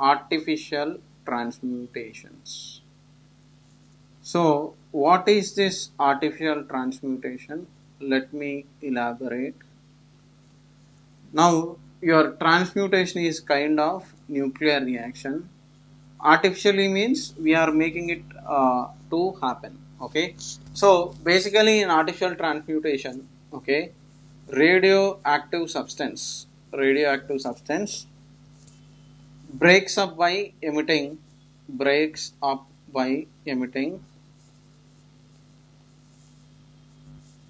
artificial transmutations. So what is this artificial transmutation? Let me elaborate. Now your transmutation is kind of nuclear reaction. Artificially means we are making it to happen. Okay, so basically in artificial transmutation, okay, radioactive substance breaks up by emitting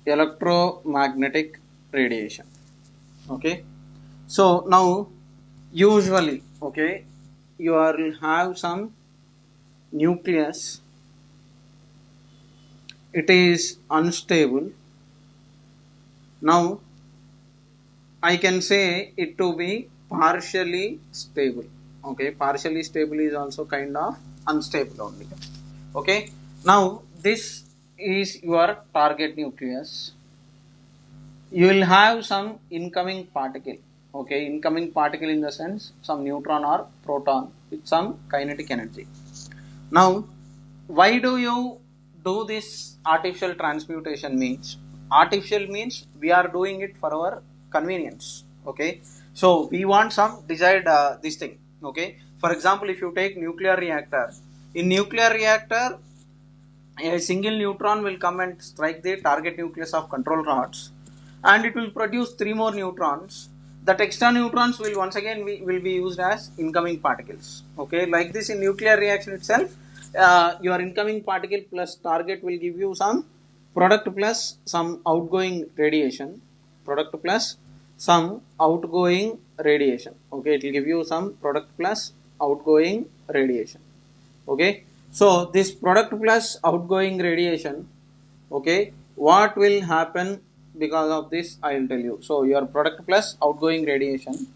electromagnetic radiation. Okay, so now usually, okay, you will have some nucleus, it is unstable. Now I can say it to be partially stable. Okay, partially stable is also kind of unstable only. Okay, now this is your target nucleus. You will have some incoming particle. Okay, incoming particle in the sense some neutron or proton with some kinetic energy. Now, why do you do this artificial transmutation? Means artificial means we are doing it for our convenience. Okay, so we want some desired this thing. Okay, for example, if you take nuclear reactor, in nuclear reactor a single neutron will come and strike the target nucleus of control rods, and it will produce 3 more neutrons. That extra neutrons will once again will be used as incoming particles. Okay, like this in nuclear reaction itself, your incoming particle plus target will give you some product plus some outgoing radiation. Product plus some outgoing radiation. Okay, it will give you some product plus outgoing radiation. Okay, so this product plus outgoing radiation, okay, what will happen because of this I will tell you. So your product plus outgoing radiation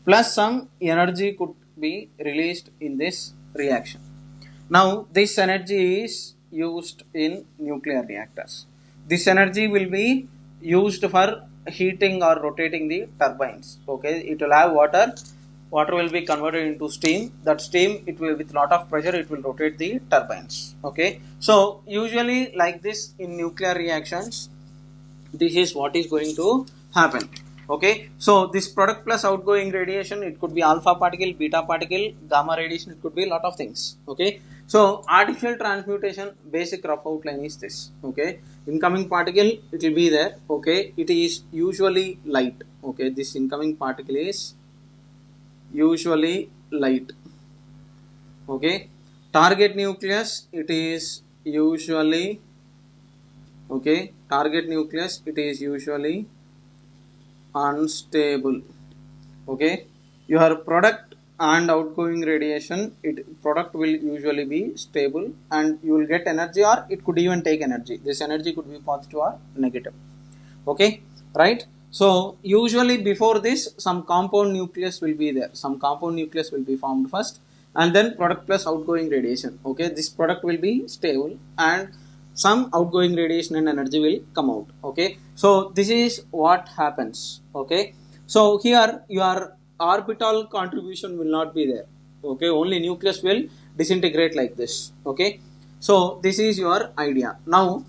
plus some energy could be released in this reaction. Now this energy is used in nuclear reactors. This energy will be used for heating or rotating the turbines. Okay, it will have water will be converted into steam. That steam, it will, with lot of pressure, it will rotate the turbines. Okay, so usually like this in nuclear reactions, this is what is going to happen. Okay, so this product plus outgoing radiation, it could be alpha particle, beta particle, gamma radiation, it could be a lot of things. Okay, so artificial transmutation basic rough outline is this. Okay, incoming particle, it will be there. Okay, it is usually light. Okay, this incoming particle is usually light. Okay, target nucleus, it is usually, okay, target nucleus, it is usually unstable. Okay, your product and outgoing radiation, product will usually be stable and you will get energy, or it could even take energy. This energy could be positive or negative. Okay, right? So usually before this some compound nucleus will be there. Some compound nucleus will be formed first, and then product plus outgoing radiation. Okay, this product will be stable and some outgoing radiation and energy will come out. Okay, so this is what happens. Okay, so here your orbital contribution will not be there. Okay, only nucleus will disintegrate like this. Okay, so this is your idea. Now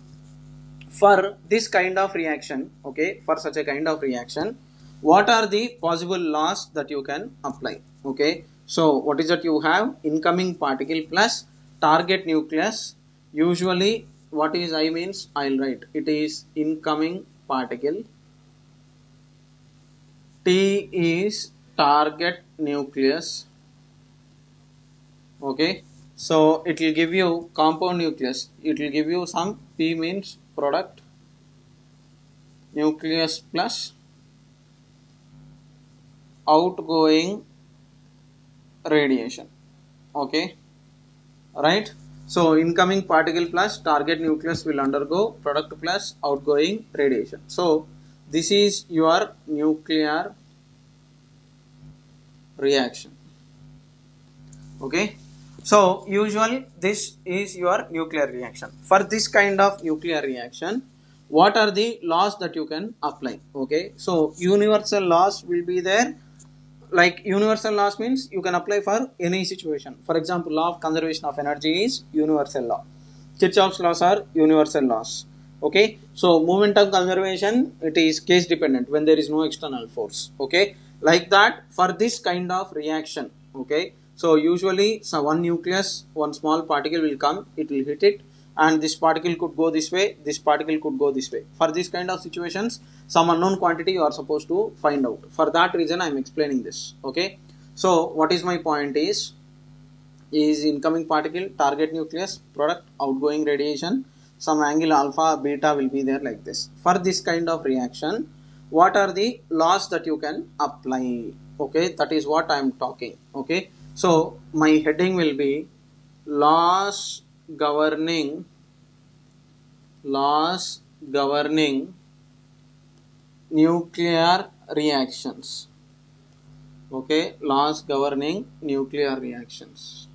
for this kind of reaction, okay, for such a kind of reaction, what are the possible laws that you can apply? Okay, so what is that? You have incoming particle plus target nucleus. Usually what is I means, I'll write it is incoming particle, T is target nucleus. Okay, so it will give you compound nucleus, it will give you some P means product nucleus plus outgoing radiation. Okay, right? So incoming particle plus target nucleus will undergo product plus outgoing radiation. So this is your nuclear reaction. Okay, so usually this is your nuclear reaction. For this kind of nuclear reaction, what are the laws that you can apply? Okay, so universal laws will be there. like universal laws means you can apply for any situation. For example, law of conservation of energy is universal law. Kirchhoff's laws are universal laws. Okay, so momentum conservation, it is case dependent when there is no external force. Okay, like that for this kind of reaction. Okay, so usually one nucleus, one small particle will come, it will hit it, and this particle could go this way, this particle could go this way. For this kind of situations, some unknown quantity you are supposed to find out. For that reason I am explaining this. Okay, so what is my point is incoming particle, target nucleus, product, outgoing radiation, some angle alpha, beta will be there like this. For this kind of reaction, what are the laws that you can apply? Okay, that is what I am talking. Okay, so my heading will be laws governing nuclear reactions. Okay, laws governing nuclear reactions.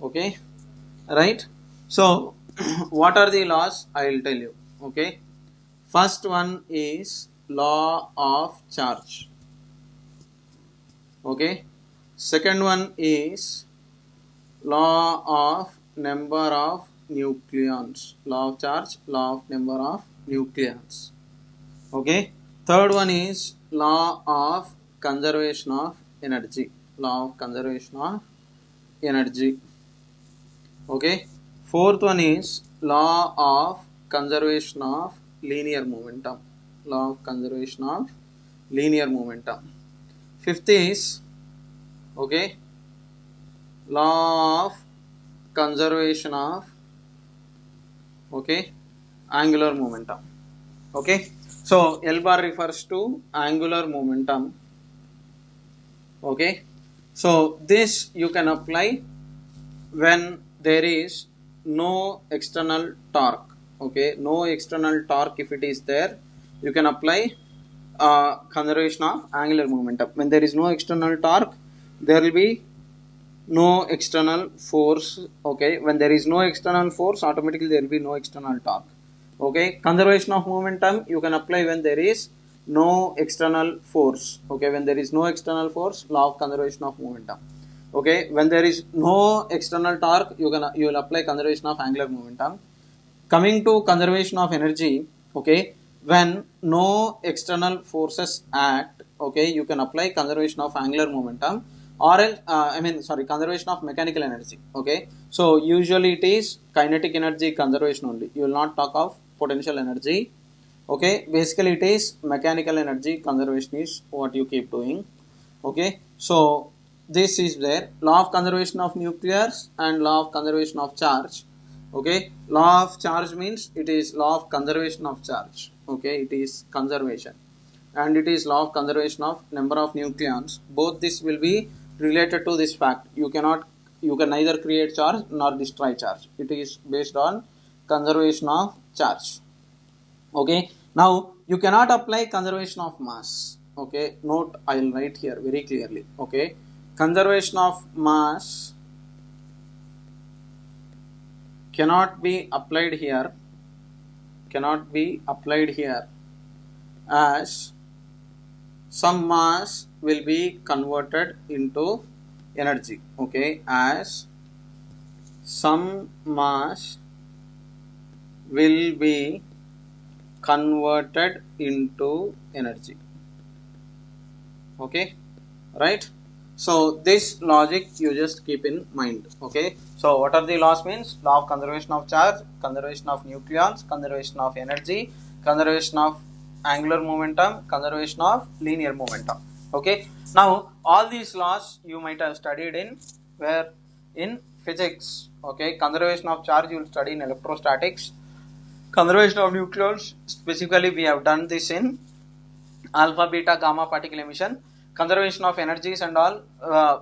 Okay, right? So what are the laws? I will tell you. Okay, first one is law of charge. Okay, second one is law of number of nucleons. Law of charge, law of number of nucleons. Okay, third one is law of conservation of energy. Law of conservation of energy. Okay, fourth one is law of conservation of linear momentum. Law of conservation of linear momentum. Fifth is, okay, law of conservation of, okay, angular momentum. Okay, so L bar refers to angular momentum. Okay, so this you can apply when there is no external torque. Okay, no external torque. If it is there, you can apply conservation of angular momentum. When there is no external torque, there will be no external force. Okay, when there is no external force, automatically there will be no external torque. Okay, conservation of momentum you can apply when there is no external force. Okay, when there is no external force, law of conservation of momentum. Okay, when there is no external torque, you will apply conservation of angular momentum. Coming to conservation of energy, okay, when no external forces act, okay, you can apply conservation of angular momentum, or else conservation of mechanical energy. Okay, so usually it is kinetic energy conservation only, you will not talk of potential energy. Okay, basically it is mechanical energy conservation is what you keep doing. Okay, so this is there, law of conservation of nuclears and law of conservation of charge. Okay, law of charge means it is law of conservation of charge. Okay, it is conservation, and it is law of conservation of number of nucleons. Both this will be related to this fact, you can neither create charge nor destroy charge. It is based on conservation of charge. Okay, now you cannot apply conservation of mass. Okay, note, I will write here very clearly. Okay, conservation of mass cannot be applied here, as some mass will be converted into energy. Okay, as some mass will be converted into energy. Okay, right? So this logic you just keep in mind. Okay, so what are the laws means? Law of conservation of charge, conservation of nucleons, conservation of energy, conservation of angular momentum, conservation of linear momentum. Okay, now all these laws you might have studied in physics. Okay, conservation of charge you will study in electrostatics. Conservation of nucleons, specifically we have done this in alpha, beta, gamma particle emission. Conservation of energies and all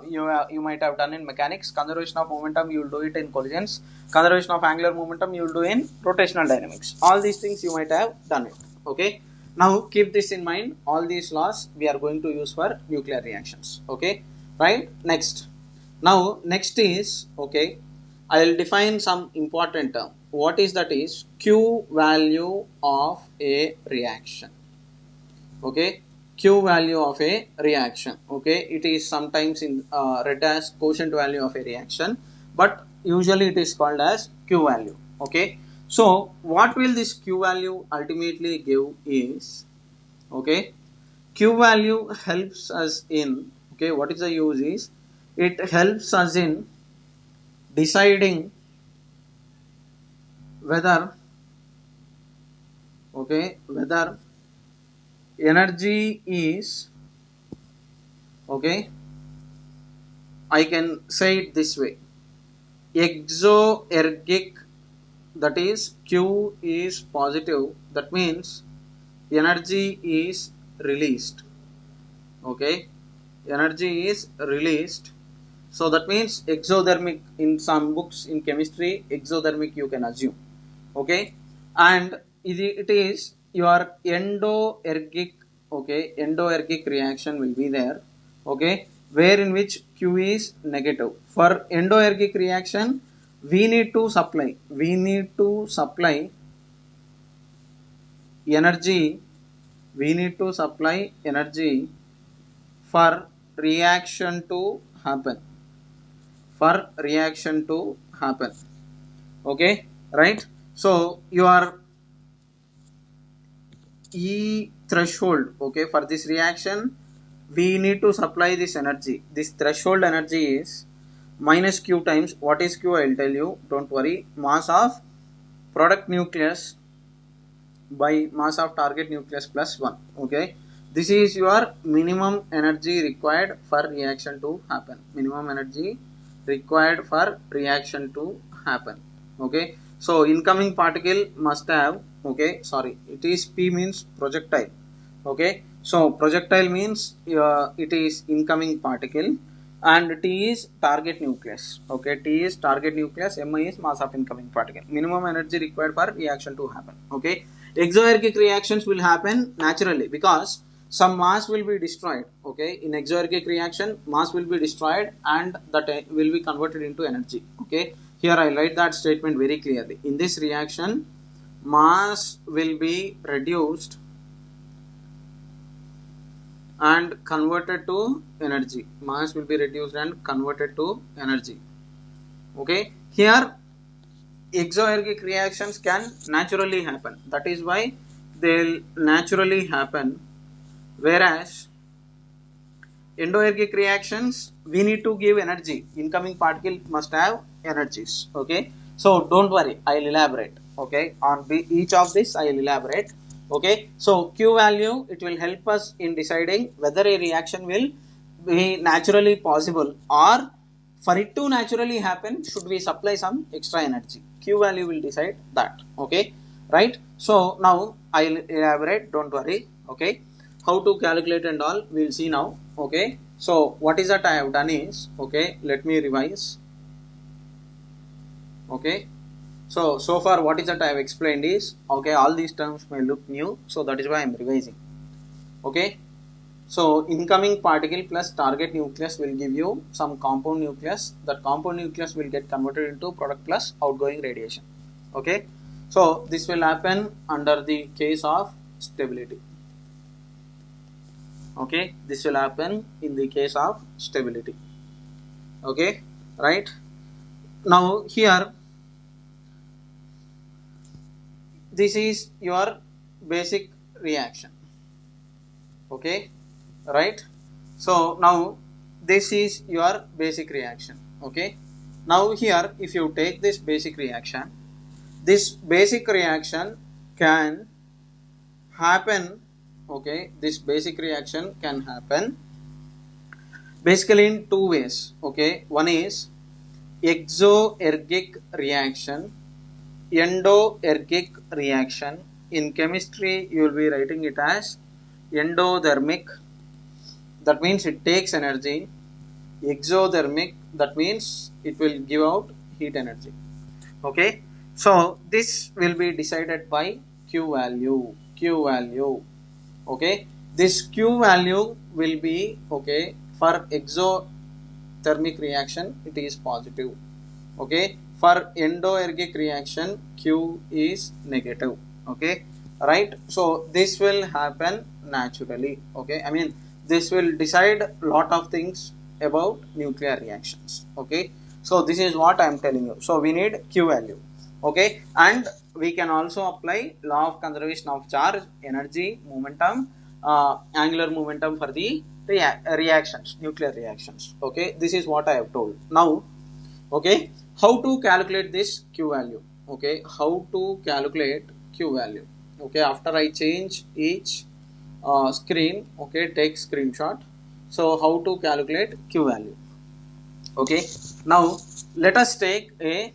you might have done in mechanics. Conservation of momentum you will do it in collisions. Conservation of angular momentum you will do in rotational dynamics. All these things you might have done it. Okay, now keep this in mind, all these laws we are going to use for nuclear reactions. Okay, right? Next is, okay, I will define some important term. What is that is Q value of a reaction. Okay, Q value of a reaction. Okay, it is sometimes in read as quotient value of a reaction, but usually it is called as Q value. Okay, so what will this Q value ultimately give is, okay, Q value helps us in, okay, what is the use is, it helps us in deciding whether, okay, whether energy is, okay, I can say it this way, exoergic, that is Q is positive, that means energy is released, okay, energy is released. So that means exothermic, in some books in chemistry, exothermic you can assume, okay, and it is your endoergic, okay, endoergic reaction will be there, okay, where in which Q is negative. For endoergic reaction, we need to supply energy, we need to supply energy for reaction to happen, for reaction to happen, okay, right. So your E threshold, okay, for this reaction we need to supply this energy. This threshold energy is minus Q times, what is Q, I will tell you, don't worry, mass of product nucleus by mass of target nucleus plus 1, okay. This is your minimum energy required for reaction to happen, minimum energy required for reaction to happen, okay. So incoming particle must have, okay, sorry, it is P means projectile, okay. So projectile means it is incoming particle, and T is target nucleus, okay, T is target nucleus, Mi is mass of incoming particle, minimum energy required for reaction to happen, okay. Exoergic reactions will happen naturally because some mass will be destroyed, okay. In exoergic reaction, mass will be destroyed and that will be converted into energy, okay. Here I write that statement very clearly. In this reaction, mass will be reduced and converted to energy, mass will be reduced and converted to energy, okay. Here exoergic reactions can naturally happen, that is why they'll naturally happen, whereas endoergic reactions we need to give energy, incoming particle must have energies, okay. So don't worry, I'll elaborate, okay, on each of this I'll elaborate, okay. So Q value, it will help us in deciding whether a reaction will be naturally possible, or for it to naturally happen should we supply some extra energy. Q value will decide that, okay, right. So now I'll elaborate, don't worry, okay. How to calculate and all we'll see now, okay. So what is that I have done is, okay, let me revise, okay. So far what is that I have explained is, okay, all these terms may look new, so that is why I am revising, okay. So incoming particle plus target nucleus will give you some compound nucleus, that compound nucleus will get converted into product plus outgoing radiation, okay. So this will happen under the case of stability, okay, this will happen in the case of stability, okay, right. Now here this is your basic reaction, okay, right. So now this is your basic reaction, okay. Now here if you take this basic reaction can happen, okay, this basic reaction can happen basically in two ways, okay. One is exoergic reaction, endoergic reaction. In chemistry you will be writing it as endothermic, that means it takes energy. Exothermic, that means it will give out heat energy, okay. So this will be decided by Q value, okay. This Q value will be, okay, for exothermic reaction it is positive, okay. For endoergic reaction Q is negative, okay, right. So this will happen naturally. Okay, I mean this will decide lot of things about nuclear reactions. Okay, so this is what I am telling you. So we need Q value. Okay, and we can also apply law of conservation of charge, energy, momentum, angular momentum for the reactions, nuclear reactions. Okay, this is what I have told. Now, okay, how to calculate this Q value? Okay, how to calculate Q value? Okay, after I change each screen, okay, take screenshot. So how to calculate Q value? Okay, now let us take a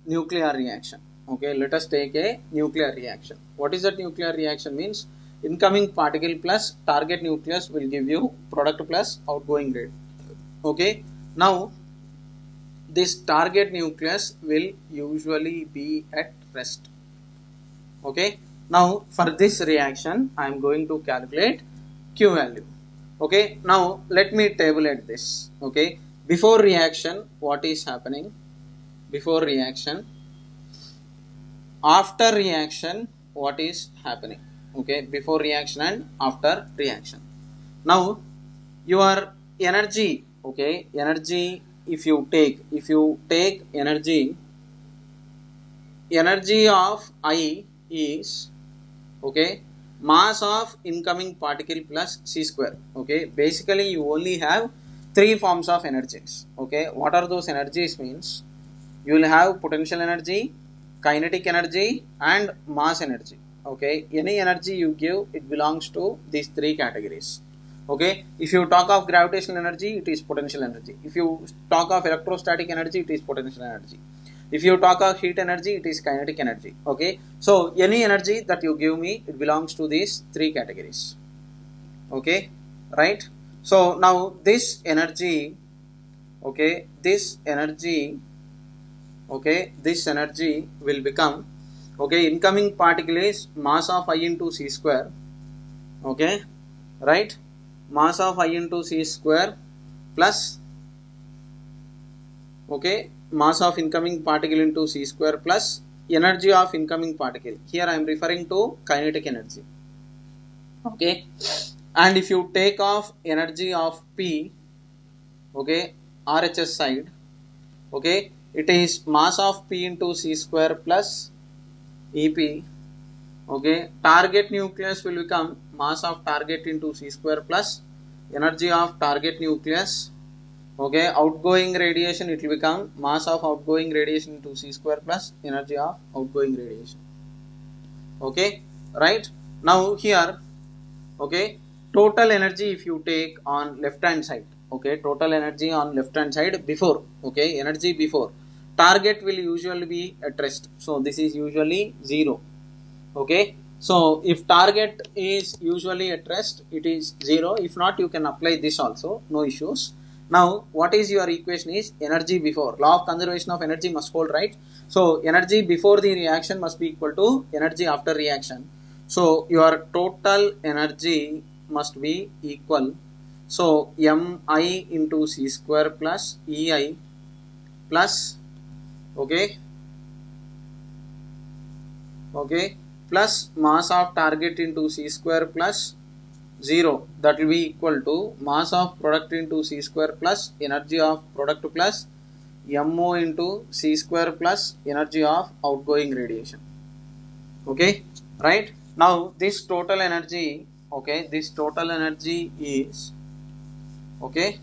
nuclear reaction. Okay, let us take a nuclear reaction. What is that nuclear reaction means? Incoming particle plus target nucleus will give you product plus outgoing rate. Okay, now this target nucleus will usually be at rest. Okay, now for this reaction I am going to calculate Q value. Okay, now let me tabulate this. Okay, before reaction what is happening? Before reaction, after reaction what is happening? Okay, before reaction and after reaction. Now your energy, okay, energy, if you take energy of I is, okay, mass of incoming particle plus c square. Okay, basically you only have three forms of energies. Okay, what are those energies means? You will have potential energy, kinetic energy and mass energy. Okay, any energy you give, it belongs to these three categories. Okay, if you talk of gravitational energy, it is potential energy. If you talk of electrostatic energy, it is potential energy. If you talk of heat energy, it is kinetic energy. Okay, so any energy that you give me, it belongs to these three categories. Okay, right? So now this energy, okay, this energy will become, okay, incoming particle is mass of I into c square. Okay, right? Mass of I into c square plus, okay, mass of incoming particle into c square plus energy of incoming particle. Here I am referring to kinetic energy. Okay, and if you take off energy of P, okay, RHS side, okay, it is mass of P into c square plus EP. Okay, target nucleus will become mass of target into c square plus energy of target nucleus. Okay, outgoing radiation, it will become mass of outgoing radiation into c square plus energy of outgoing radiation. Okay, right? Now here, okay, total energy if you take on left hand side, okay, total energy on left hand side before, okay, energy before, target will usually be at rest. So this is usually 0. Okay, so if target is usually at rest, it is 0. If not, you can apply this also, no issues. Now what is your equation is energy before. Law of conservation of energy must hold, right? So energy before the reaction must be equal to energy after reaction. So your total energy must be equal, so mi into c square plus ei plus, okay, plus mass of target into c square plus 0, that will be equal to mass of product into c square plus energy of product plus mo into c square plus energy of outgoing radiation. Okay, right? Now this total energy, okay, this total energy is, okay,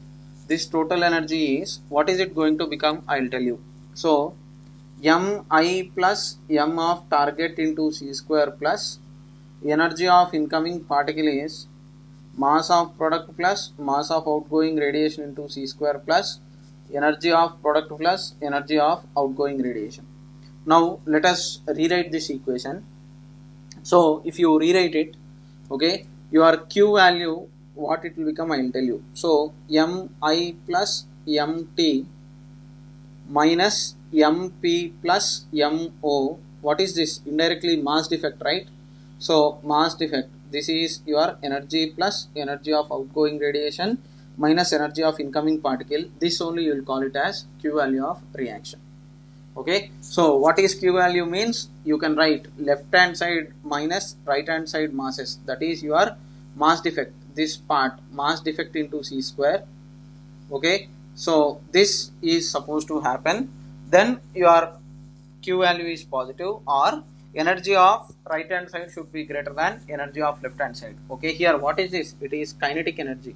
this total energy is, what is it going to become? I will tell you. So mi plus m of target into c square plus energy of incoming particle is mass of product plus mass of outgoing radiation into c square plus energy of product plus energy of outgoing radiation. Now let us rewrite this equation. So if you rewrite it, okay, your Q value, what it will become, I will tell you. So mi plus mt minus mp plus mo, what is this? Indirectly mass defect, right? So mass defect, this is your energy plus energy of outgoing radiation minus energy of incoming particle. This only you will call it as Q value of reaction. Okay, so what is Q value means? You can write left hand side minus right hand side masses, that is your mass defect, this part mass defect into c square. Okay, so this is supposed to happen. Then your q value is positive, or energy of right hand side should be greater than energy of left hand side. Okay, here what is this? It is kinetic energy.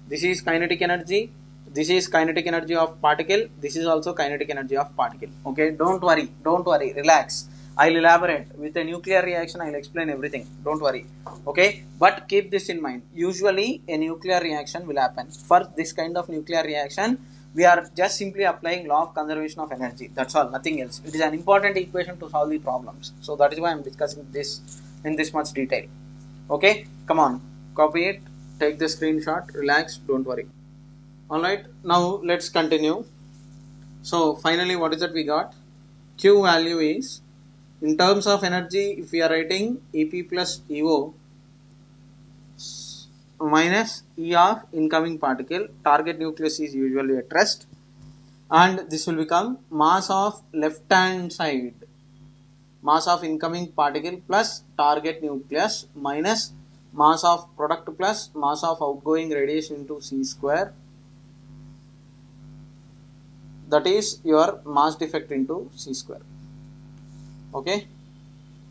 This is kinetic energy. This is kinetic energy of particle. This is also kinetic energy of particle. Okay, don't worry, relax. I'll elaborate with a nuclear reaction. I'll explain everything. Don't worry. Okay, but keep this in mind. Usually, a nuclear reaction will happen. For this kind of nuclear reaction, we are just simply applying law of conservation of energy. That's all, nothing else. It is an important equation to solve the problems. So that is why I'm discussing this in this much detail. Okay, come on, copy it, take the screenshot, relax, don't worry. Alright, now let's continue. So finally, what is that we got? Q value is, in terms of energy, if we are writing EP plus EO minus E of incoming particle, target nucleus is usually at rest, and this will become mass of left hand side, mass of incoming particle plus target nucleus minus mass of product plus mass of outgoing radiation into c square. That is your mass defect into c square. Okay,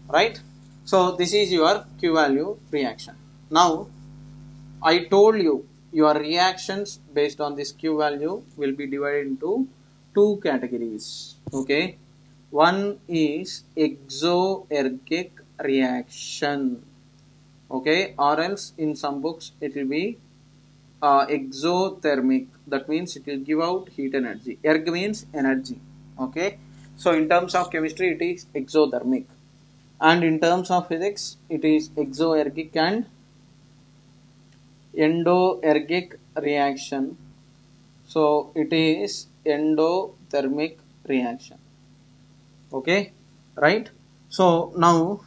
right? So this is your Q value reaction. Now I told you your reactions based on this Q value will be divided into two categories. Okay, one is exoergic reaction. Okay, or else in some books it will be exothermic. That means it will give out heat energy. Erg means energy. Okay, so in terms of chemistry it is exothermic, and in terms of physics it is exoergic and endoergic reaction. So it is endothermic reaction. Okay, right? So now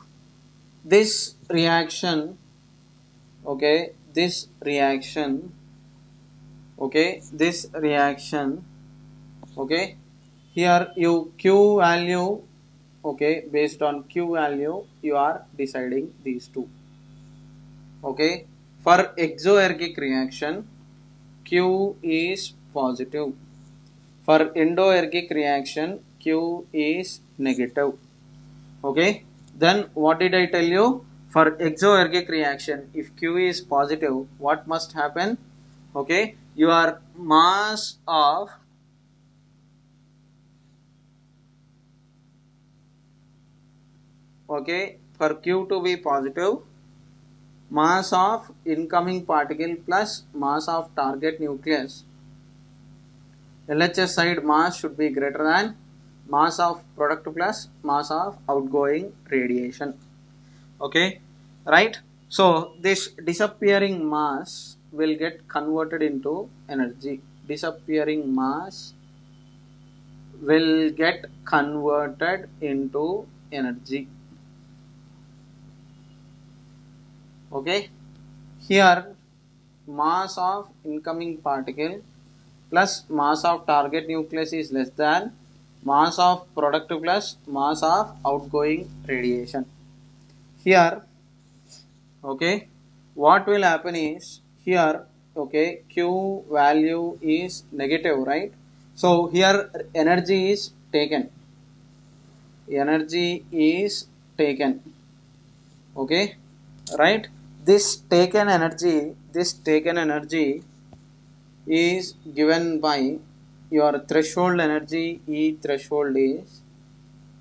this reaction, okay, this reaction, okay, here you Q value, okay, based on Q value you are deciding these two. Okay, for exoergic reaction Q is positive, for endoergic reaction Q is negative. Okay, then what did I tell you? For exoergic reaction, if Q is positive, what must happen? Okay, your mass of for Q to be positive, mass of incoming particle plus mass of target nucleus, LHS side mass should be greater than mass of product plus mass of outgoing radiation. Okay, right? So this disappearing mass will get converted into energy. Disappearing mass will get converted into energy. Okay, here mass of incoming particle plus mass of target nucleus is less than mass of product plus mass of outgoing radiation. Here, okay, what will happen is, here, okay, Q value is negative, right? So here energy is taken. Energy is taken. Okay, right? This taken energy is given by your threshold energy. E threshold is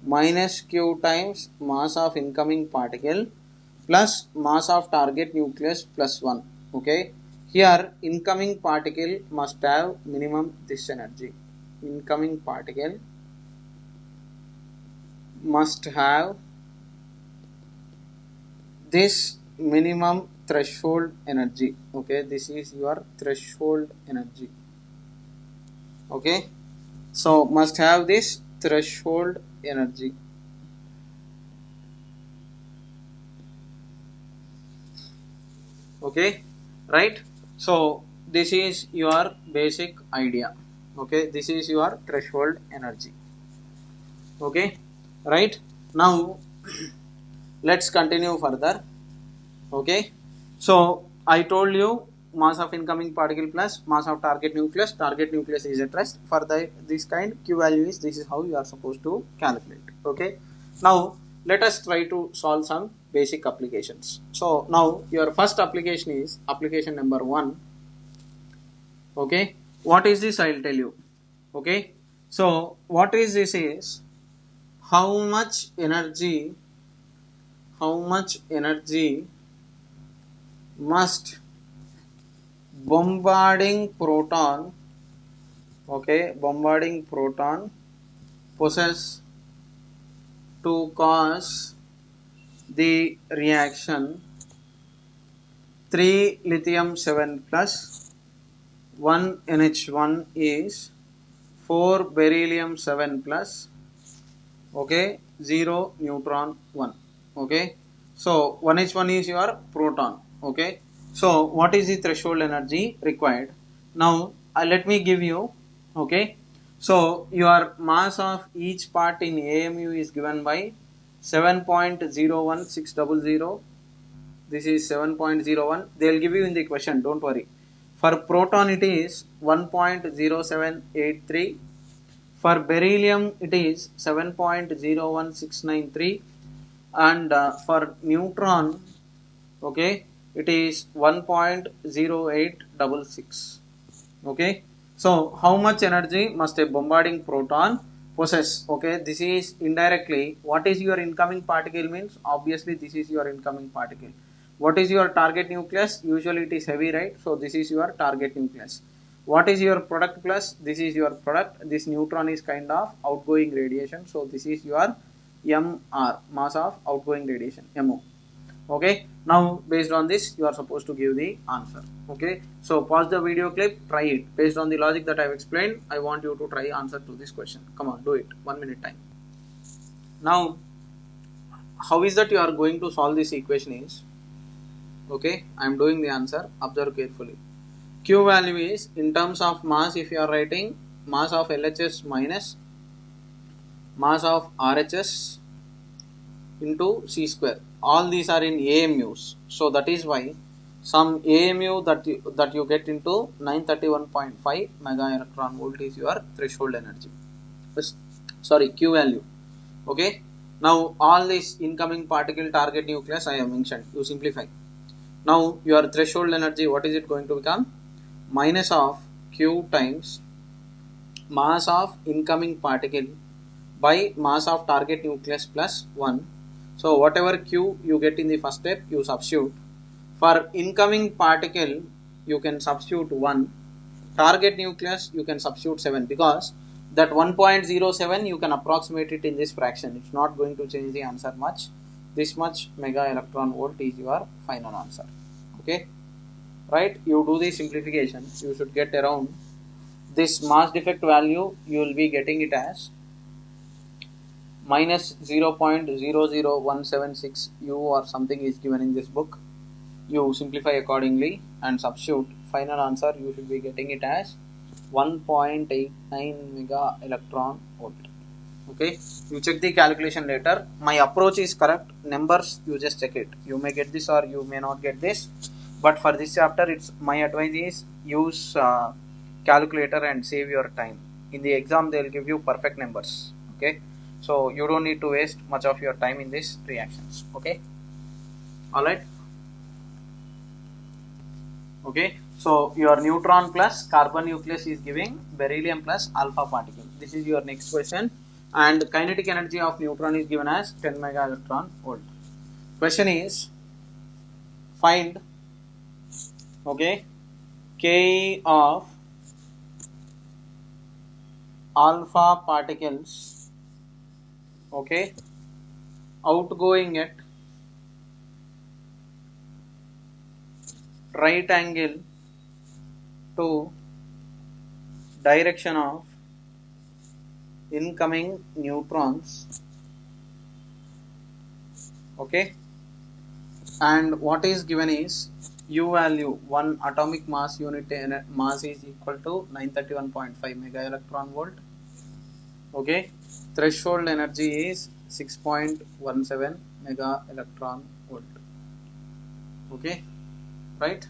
minus Q times mass of incoming particle plus mass of target nucleus plus 1. Okay, here incoming particle must have minimum this energy. Incoming particle must have this minimum threshold energy. Okay, this is your threshold energy. Okay, so must have this threshold energy. Okay, right? So this is your basic idea. Okay, this is your threshold energy. Okay, right? Now let's continue further. Okay, so I told you mass of incoming particle plus mass of target nucleus is at rest. For this kind, Q value is, this is how you are supposed to calculate. Okay. Now let us try to solve some basic applications. So now your first application is application number 1. Okay. What is this? I will tell you. Okay. So what is this is how much energy must bombarding proton possess to cause the reaction 3 lithium 7 plus 1 NH1 is 4 beryllium 7 plus, okay, 0 neutron 1. Okay, so 1H1 is your proton. Okay, so what is the threshold energy required? Now let me give you. Okay, so your mass of each part in AMU is given by 7.01600. This is 7.01. They will give you in the question, don't worry. For proton it is 1.0783. For beryllium it is 7.01693. And for neutron, okay, it is 1.0866. Okay, so how much energy must a bombarding proton possess? Okay, this is indirectly what is your incoming particle means. Obviously this is your incoming particle. What is your target nucleus? Usually it is heavy, right? So this is your target nucleus. What is your product plus? This is your product. This neutron is kind of outgoing radiation, so this is your MR, mass of outgoing radiation, MO. Okay, now based on this you are supposed to give the answer. Okay, so pause the video clip, try it. Based on the logic that I have explained, I want you to try answer to this question. Come on, do it. 1 minute time. Now how is that you are going to solve this equation is, okay, I am doing the answer, observe carefully. Q value is in terms of mass. If you are writing mass of LHS minus mass of RHS into C square, all these are in AMUs, so that is why some AMU that you get into 931.5 mega electron volt is your threshold energy, sorry, Q value. Okay, now all this incoming particle target nucleus I have mentioned, you simplify. Now your threshold energy, what is it going to become? Minus of Q times mass of incoming particle by mass of target nucleus plus 1. So whatever Q you get in the first step, you substitute. For incoming particle you can substitute 1, target nucleus you can substitute 7, because that 1.07 you can approximate it in this fraction. It's not going to change the answer much. This much mega electron volt is your final answer. Okay, right? You do the simplification, you should get around this mass defect value, you will be getting it as minus 0.00176 U or something is given in this book. You simplify accordingly and substitute. Final answer you should be getting it as 1.89 mega electron volt. Okay, you check the calculation later. My approach is correct. Numbers you just check it. You may get this or you may not get this. But for this chapter, it's my advice is use calculator and save your time. In the exam, they will give you perfect numbers. Okay, so you don't need to waste much of your time in these reactions. Okay, all right. Okay, so your neutron plus carbon nucleus is giving beryllium plus alpha particle. This is your next question. And kinetic energy of neutron is given as 10 mega electron volt. Question is find, okay, Ke of alpha particles, okay, outgoing at right angle to direction of incoming neutrons. Okay, and what is given is U value, 1 atomic mass unit mass is equal to 931.5 mega electron volt. Okay, threshold energy is 6.17 mega electron volt. Okay, right.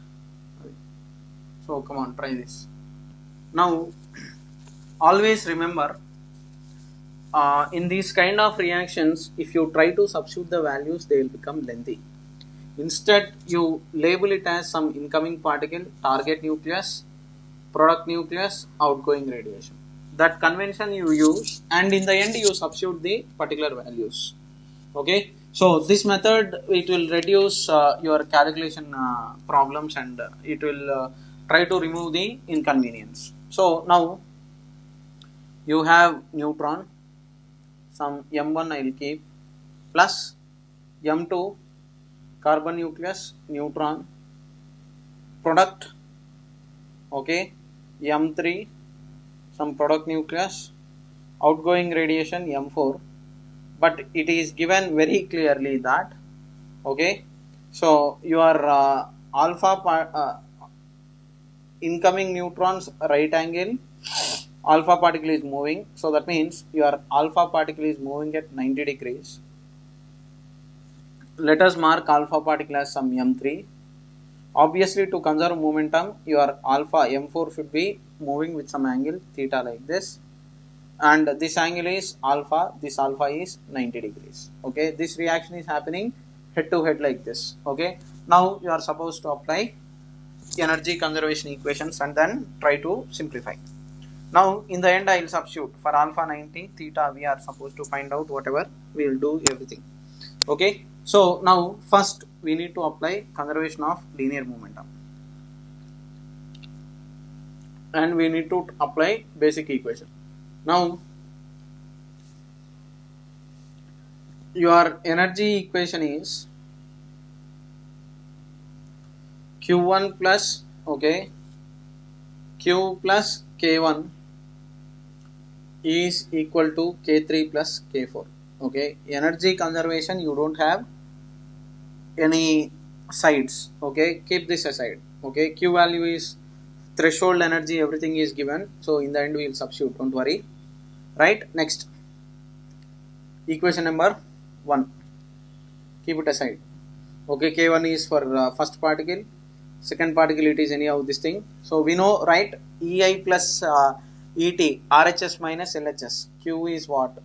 So come on, try this. Now always remember, in these kind of reactions, if you try to substitute the values, they will become lengthy. Instead, you label it as some incoming particle, target nucleus, product nucleus, outgoing radiation. That convention you use, and in the end you substitute the particular values. Okay, so this method, it will reduce your calculation problems, and it will try to remove the inconvenience. So now you have neutron, some M1 I will keep, plus M2 carbon nucleus, neutron, product, okay, M3 some product nucleus, outgoing radiation M4, but it is given very clearly that, okay, so your incoming neutrons right angle alpha particle is moving, so that means your alpha particle is moving at 90 degrees. Let us mark alpha particle as some M3. Obviously, to conserve momentum, your alpha M4 should be moving with some angle theta like this, and this angle is alpha, this alpha is 90 degrees. Okay, this reaction is happening head to head like this. Okay, now you are supposed to apply energy conservation equations and then try to simplify. Now in the end I will substitute for alpha 90, theta we are supposed to find out, whatever we will do everything. Okay, so now first we need to apply conservation of linear momentum, and we need to apply basic equation. Now your energy equation is Q1 plus, okay, Q plus K1 is equal to K3 plus K4. Okay, energy conservation, you don't have any sides. Okay, keep this aside. Okay, Q value is threshold energy, everything is given, so in the end we will substitute, don't worry. Right, next equation number 1, keep it aside. Okay, K1 is for first particle, second particle it is anyhow this thing. So we know, right, EI plus ET, RHS minus LHS. Q is what?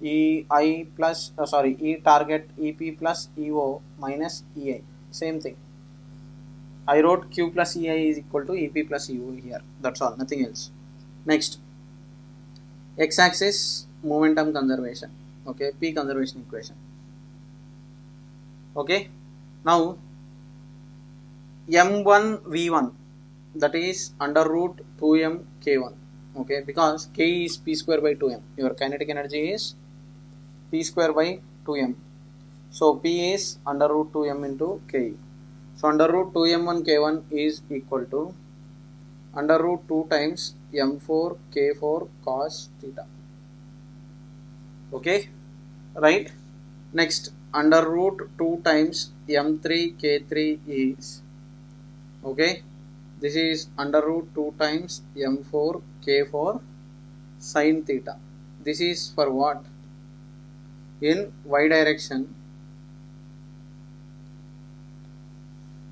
EI plus, E target, EP plus EO minus EI. Same thing. I wrote Q plus EI is equal to EP plus EO here. That's all, nothing else. Next, x-axis momentum conservation. Okay, P conservation equation. Okay, now M1 V1, that is under root 2m K1. Okay, because K is P square by 2m. Your kinetic energy is P square by 2m. So P is under root 2m into K. So under root 2m1 K1 is equal to under root 2 times M4 K4 cos theta. Okay, right. Next, under root 2 times M3 K3 is, okay, this is under root 2 times M4 K4 sin theta. This is for what? In y direction.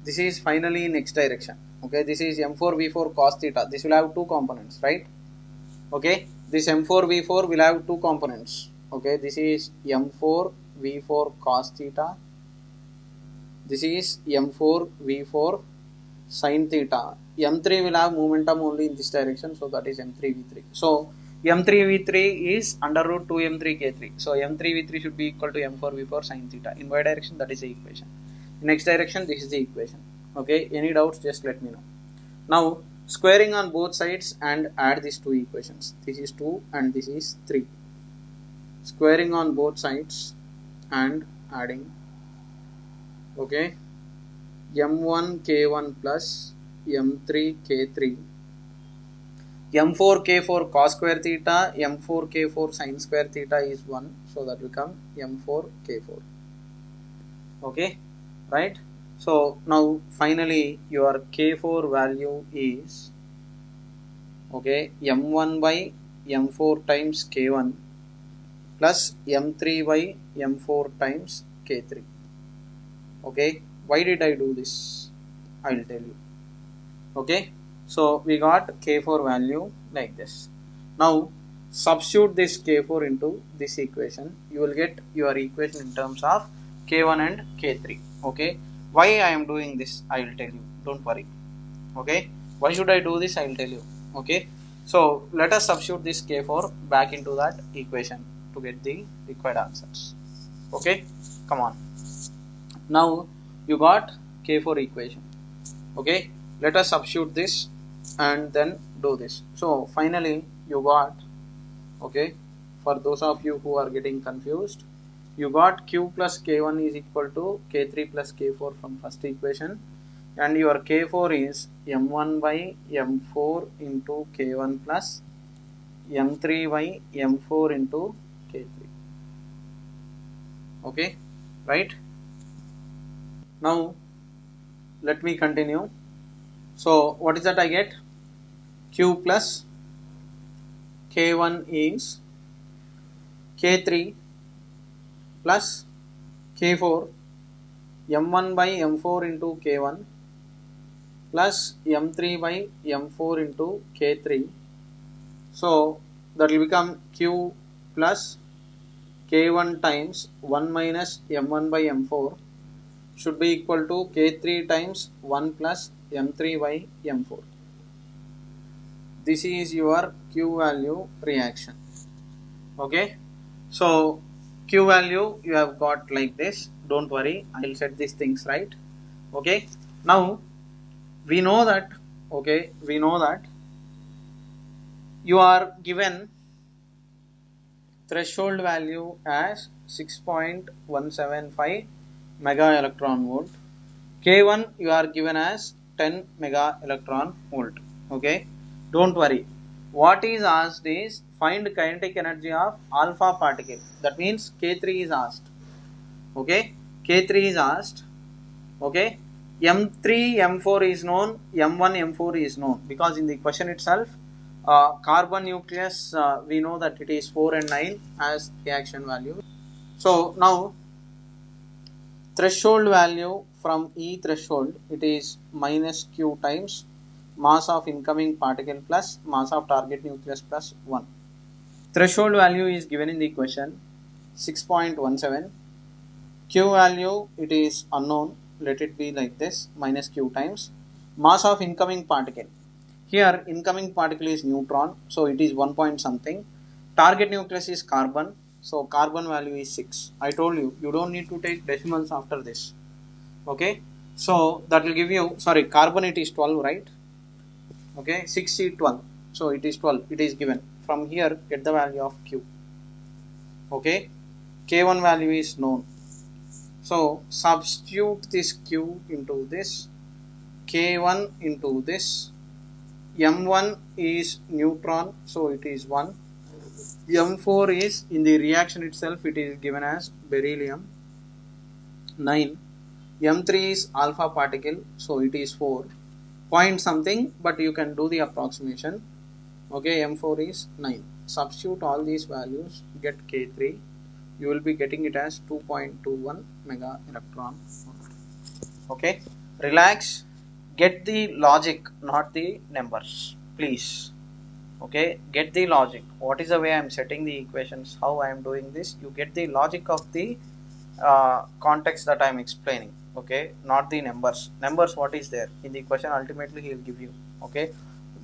This is finally in x direction. Okay, this is M4 V4 cos theta. This will have two components, right? Okay, this M4 V4 will have two components. Okay, this is M4 V4 cos theta. This is M4 V4 sin theta. M3 will have momentum only in this direction, so that is M3 V3. So M3 V3 is under root 2 M3 K3. So M3 V3 should be equal to M4 V4 sin theta. In y direction, that is the equation. In x direction, this is the equation. Okay, any doubts, just let me know. Now squaring on both sides and add these two equations. This is 2 and this is 3. Squaring on both sides and adding. Okay, M1 K1 plus M3 K3, M4 K4 cos square theta, M4 K4 sin square theta is 1, so that will become M4 K4. Okay, right. So now finally your K4 value is, okay, M1 by M4 times K1 plus M3 by M4 times K3. Okay, why did I do this? I will tell you. Okay, so we got K4 value like this. Now substitute this K4 into this equation. You will get your equation in terms of K1 and K3. Okay, why I am doing this I will tell you, don't worry. Okay, why should I do this I will tell you. Okay, so let us substitute this K4 back into that equation to get the required answers. Okay, come on. Now you got K4 equation. Okay, let us substitute this and then do this. So finally you got, okay, for those of you who are getting confused, you got Q plus K1 is equal to K3 plus K4 from first equation, and your K4 is M1 by M4 into K1 plus M3 by M4 into K3. Okay, right? Now let me continue. So what is that I get? Q plus K1 is K3 plus K4 M1 by M4 into K1 plus M3 by M4 into K3. So that will become Q plus K1 times 1 minus M1 by M4 should be equal to K3 times 1 plus M3 by M4. This is your Q value reaction. Okay, so Q value you have got like this. Don't worry, I will set these things right. Okay, now we know that, okay, we know that you are given threshold value as 6.175 mega electron volt. K1 you are given as 10 mega electron volt. Okay, don't worry. What is asked is find kinetic energy of alpha particle. That means K3 is asked. Okay, K3 is asked. Okay, M3 M4 is known, M1 M4 is known, because in the question itself carbon nucleus we know that it is 4 and 9 as reaction value. So now threshold value from E threshold, it is minus Q times mass of incoming particle plus mass of target nucleus plus 1. Threshold value is given in the question 6.17. Q value, it is unknown, let it be like this, minus Q times mass of incoming particle. Here incoming particle is neutron, so it is 1 point something. Target nucleus is carbon, so carbon value is 6. I told you, you don't need to take decimals after this. Okay, so that will give you, sorry, carbon it is 12, right? Okay, 6 is 12, so it is 12, it is given. From here get the value of Q. Okay, K1 value is known, so substitute this Q into this, K1 into this. M1 is neutron, so it is 1. M4 is, in the reaction itself it is given as beryllium, 9. M3 is alpha particle, so it is 4 point something, but you can do the approximation. Okay, M4 is 9. Substitute all these values, get K3. You will be getting it as 2.21 mega electron volt. Okay, relax. Get the logic, not the numbers, please. Okay, get the logic. What is the way I am setting the equations, how I am doing this? You get the logic of the context that I am explaining. Okay, not the numbers. Numbers, what is there in the question, ultimately he will give you. Okay,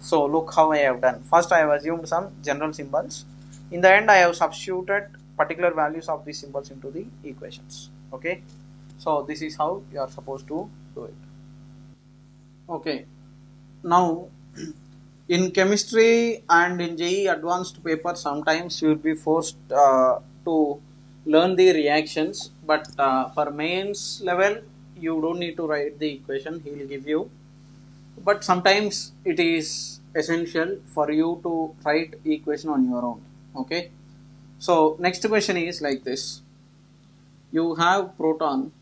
so look how I have done. First I have assumed some general symbols. In the end I have substituted particular values of these symbols into the equations. Okay, so this is how you are supposed to do it. Okay, now in chemistry and in JEE advanced paper, sometimes you will be forced to learn the reactions, but for mains level you don't need to write the equation, he will give you, but sometimes it is essential for you to write equation on your own. Okay, so next question is like this. You have proton,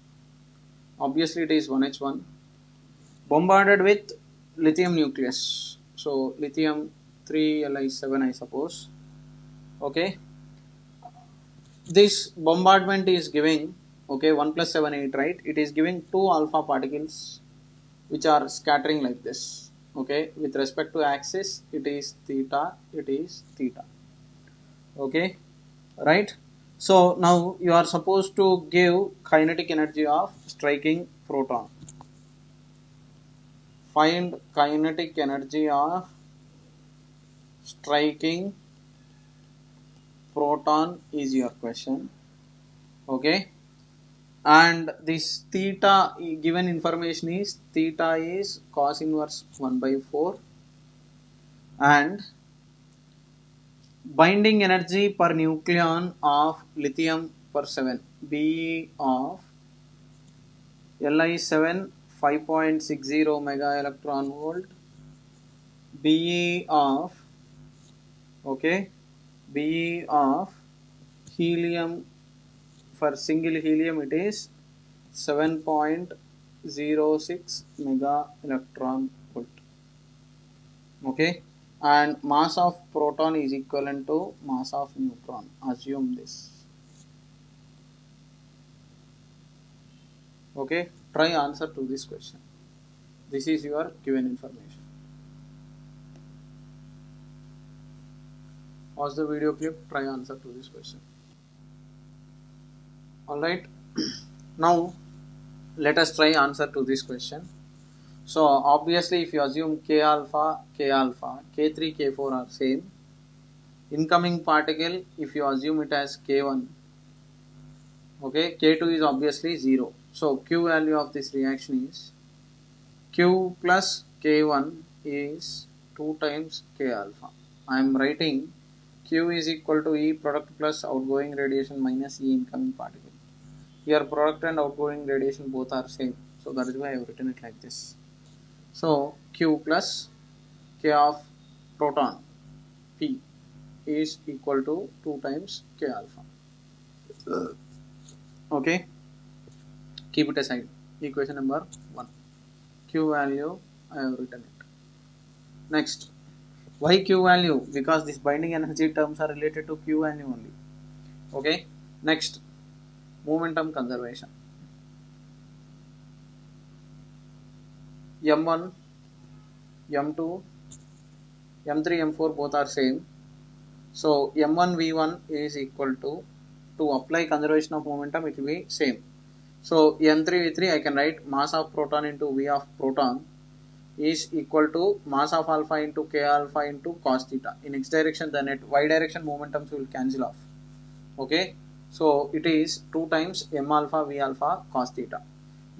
obviously it is 1h1, bombarded with lithium nucleus, so lithium 3Li7 I suppose. Okay, this bombardment is giving, okay, 1 plus 7 8, right? It is giving 2 alpha particles which are scattering like this. Okay, with respect to axis, it is theta, it is theta. Okay, right? So now you are supposed to give kinetic energy of striking proton. Find kinetic energy of striking proton is your question. Okay, and this theta given information is theta is cos inverse 1 by 4, and binding energy per nucleon of lithium per 7 Be of Li7 5.60 mega electron volt, Be of okay, Be of helium, for single helium it is 7.06 mega electron volt. Okay, and mass of proton is equivalent to mass of neutron. Assume this. Okay, try answer to this question. This is your given information. Pause the video clip, try answer to this question. Alright, now let us try answer to this question. So obviously if you assume K alpha, K3, K4 are same. Incoming particle, if you assume it as K1, okay, K2 is obviously 0. So Q value of this reaction is Q plus K1 is 2 times K alpha. I am writing Q is equal to E product plus outgoing radiation minus E incoming particle. Here product and outgoing radiation both are same. So that is why I have written it like this. So Q plus K of proton P is equal to 2 times K alpha. Okay, keep it aside. Equation number 1. Q value I have written it. Next, why Q value? Because this binding energy terms are related to Q value only. Okay, next, momentum conservation. M1, M2, M3, M4 both are same. So M1 V1 is equal to apply conservation of momentum, it will be same. So M3 V3 I can write mass of proton into V of proton is equal to mass of alpha into K alpha into cos theta. In x direction, the net y direction momentums will cancel off. Okay, so it is 2 times M alpha V alpha cos theta.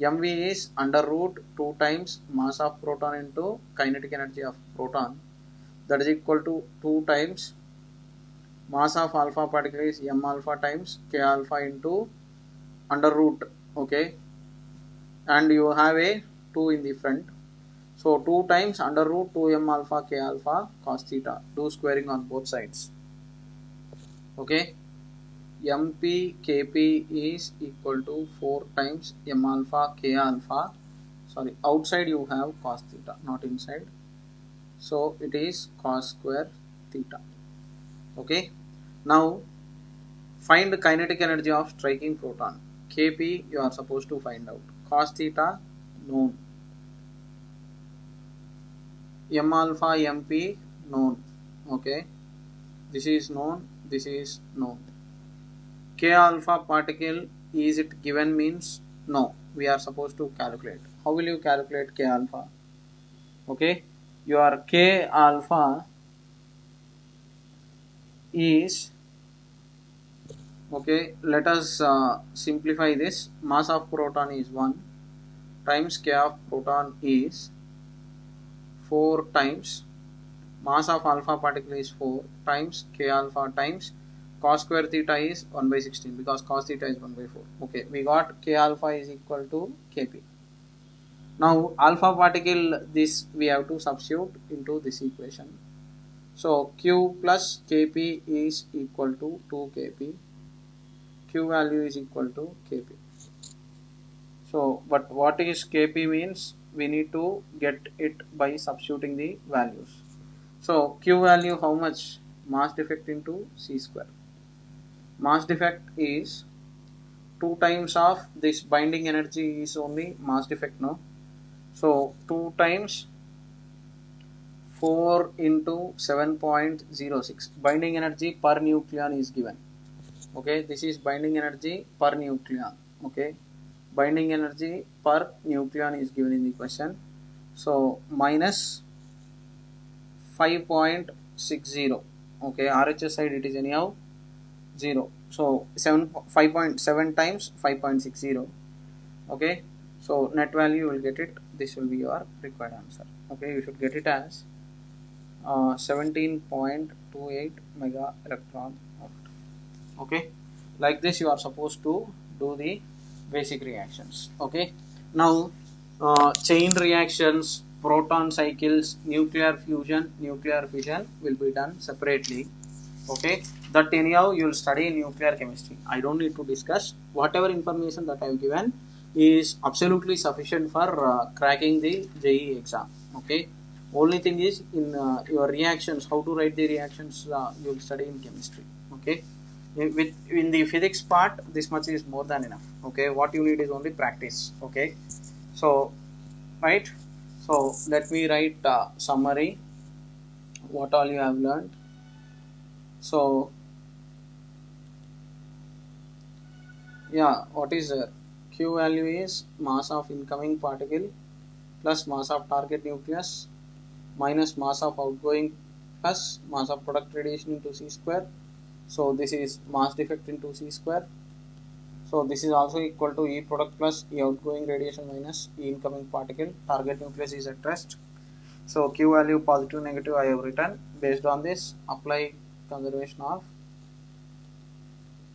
MV is under root 2 times mass of proton into kinetic energy of proton, that is equal to 2 times mass of alpha particle is M alpha times K alpha into under root. Okay, and you have a 2 in the front. So 2 times under root 2m alpha K alpha cos theta. Do squaring on both sides. Okay, MP Kp is equal to 4 times m alpha K alpha. Sorry, outside you have cos theta, not inside. So it is cos square theta. Okay, now find the kinetic energy of striking proton. Kp you are supposed to find out. Cos theta known. M alpha MP known. Okay, this is known, this is known. K alpha particle, is it given means no, we are supposed to calculate. How will you calculate K alpha? Okay, your K alpha is, okay, let us simplify this. Mass of proton is 1 times K of proton is 4 times mass of alpha particle is 4 times K alpha times cos square theta is 1 by 16, because cos theta is 1 by 4. Okay, we got K alpha is equal to Kp. Now alpha particle, this we have to substitute into this equation. So Q plus Kp is equal to 2 Kp. Q value is equal to Kp. So, but what is Kp means? We need to get it by substituting the values. So Q value how much? Mass defect into C square. Mass defect is 2 times of this binding energy is only mass defect, no? So 2 times 4 into 7.06 binding energy per nucleon is given. Okay, this is binding energy per nucleon. Okay, binding energy per nucleon is given in the question. So minus 5.60. Okay, RHS side it is anyhow 0. So 5.7 times 5.60. Okay, so net value you will get it. This will be your required answer. Okay, you should get it as 17.28 mega electron volt. Okay, like this you are supposed to do the basic reactions. Okay, now chain reactions, proton cycles, nuclear fusion, nuclear fission will be done separately. Okay, that anyhow you will study in nuclear chemistry. I don't need to discuss. Whatever information that I have given is absolutely sufficient for cracking the JEE exam. Okay, only thing is in your reactions, how to write the reactions, you will study in chemistry. Okay, in the physics part this much is more than enough. Okay, what you need is only practice. Okay, so right, so let me write summary what all you have learned. So yeah, what is there? Q value is mass of incoming particle plus mass of target nucleus minus mass of outgoing plus mass of product radiation into c square. So this is mass defect into c square. So this is also equal to E product plus E outgoing radiation minus E incoming particle. Target nucleus is at rest. So Q value positive negative I have written. Based on this, apply conservation of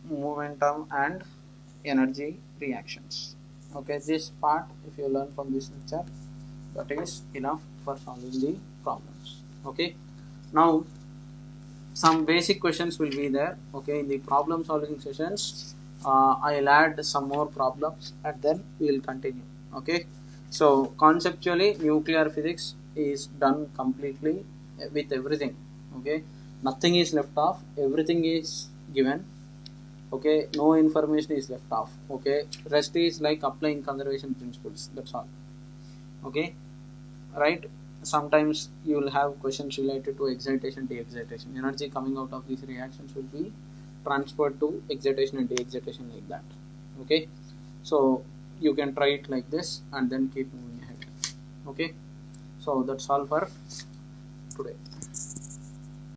momentum and energy reactions. Okay, this part if you learn from this lecture, that is enough for solving the problems. Okay, now some basic questions will be there. Okay, in the problem solving sessions I'll add some more problems and then we will continue. Okay, so conceptually nuclear physics is done completely with everything. Okay, nothing is left off, everything is given. Okay, no information is left off. Okay, rest is like applying conservation principles, that's all. Okay, right, sometimes you will have questions related to excitation, de-excitation. Energy coming out of these reactions will be transferred to excitation and de-excitation like that. Okay, so you can try it like this and then keep moving ahead. Okay, so that's all for today.